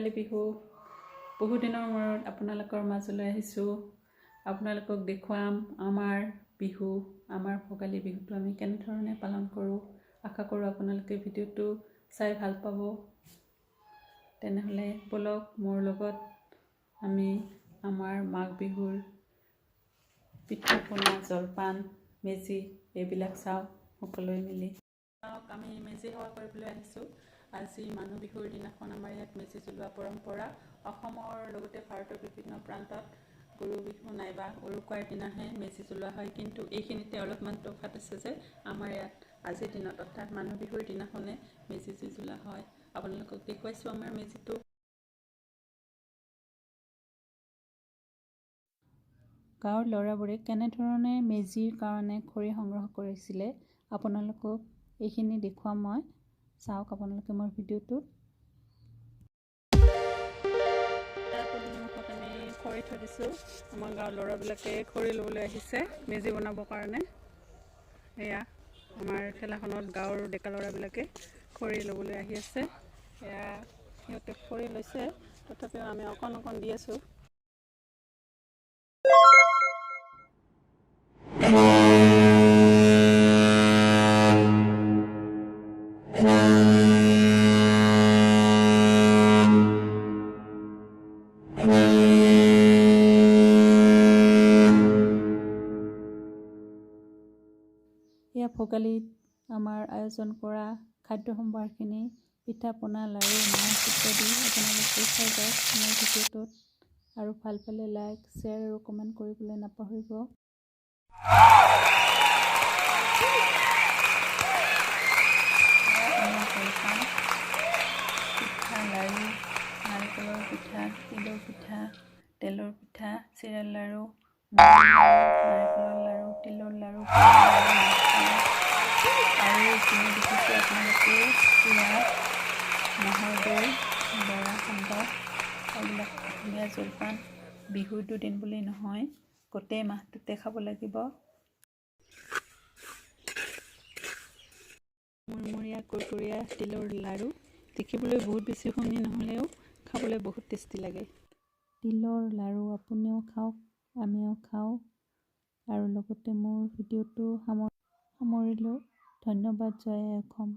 ভোগালী বিহু বহু দিনৰ মূৰত আপোনালোকৰ মাজলৈ আহিছোঁ। আপোনালোকক দেখুৱাম আমাৰ বিহু, আমাৰ ভোগালী বিহুটো আমি কেনেধৰণে পালন কৰোঁ। আশা কৰোঁ আপোনালোকে ভিডিঅ'টো চাই ভাল পাব। তেনেহ'লে বলক মোৰ লগত আমি আমাৰ মাঘ বিহুৰ পিঠা পনা, জলপান, মেজি এইবিলাক চাওঁ সকলোৱে মিলি। আমি মেজি সেৱা কৰিবলৈ আহিছোঁ। আজি মানুহ বিহুৰ দিনাখন আমাৰ ইয়াত মেজি জ্বলোৱা পৰম্পৰা। অসমৰ লগতে ভাৰতৰ বিভিন্ন প্ৰান্তত গৰু বিহু নাইবা উৰুকাৰ দিনাহে মেজি জ্বলোৱা হয়, কিন্তু এইখিনিতে অলপমান তফাৎ আছে যে আমাৰ ইয়াত আজিৰ দিনত অৰ্থাৎ মানুহ বিহুৰ দিনাখনে মেজি জ্বলোৱা হয়। আপোনালোকক দেখুৱাইছোঁ আমাৰ মেজিটো। গাঁৱৰ ল'ৰাবোৰে কেনেধৰণে মেজিৰ কাৰণে খৰি সংগ্ৰহ কৰিছিলে আপোনালোকক এইখিনি দেখুৱাম মই। চাওক আপোনালোকে মোৰ ভিডিঅ'টোত। আমি খৰি থৈ দিছোঁ। আমাৰ গাঁৱৰ ল'ৰাবিলাকে খৰি ল'বলৈ আহিছে মেজি বনাবৰ কাৰণে। এয়া আমাৰ ঠেলাখনত গাঁৱৰ ডেকা ল'ৰাবিলাকে খৰি ল'বলৈ আহি আছে। এয়া সিহঁতে খৰি লৈছে, তথাপিও আমি অকণ অকণ দি আছোঁ। এয়া ভোগালীত আমাৰ আয়োজন কৰা খাদ্য সম্ভাৰখিনি পিঠা পনা, লাড়ু, মাছ ইত্যাদি আপোনালোকে চাই যাওক মোৰ ভিডিঅ'টোত। আৰু ভাল পালে লাইক, শ্বেয়াৰ আৰু কমেণ্ট কৰিবলৈ নাপাহৰিব। পিঠা, লাড়ু, নাৰিকলৰ পিঠা, তিলৰ পিঠা, তেলৰ পিঠা, চিৰাৰ লাড়ু, নাৰিকলৰ লাড়ু, তিলৰ লাড়ু, আৰু এইখিনি দেখিছোঁ আপোনালোকে চিৰা, মাহৰ দৈ, বৰা সান্দহ, এইবিলাক অসমীয়া জলপান। বিহুৰ দুদিন বুলি নহয়, গোটেই মাহটোতে খাব লাগিব। মুৰমুৰীয়া কুৰকুৰীয়া তিলৰ লাড়ু দেখিবলৈ বহুত বেছি শুৱনি নহ'লেও খাবলৈ বহুত টেষ্টি লাগে। তিলৰ লাড়ু আপুনিও খাওক, আমিও খাওঁ। আৰু লগতে মোৰ ভিডিঅ'টো সামৰিলোঁ। ধন্যবাদ। জয় আই অসম।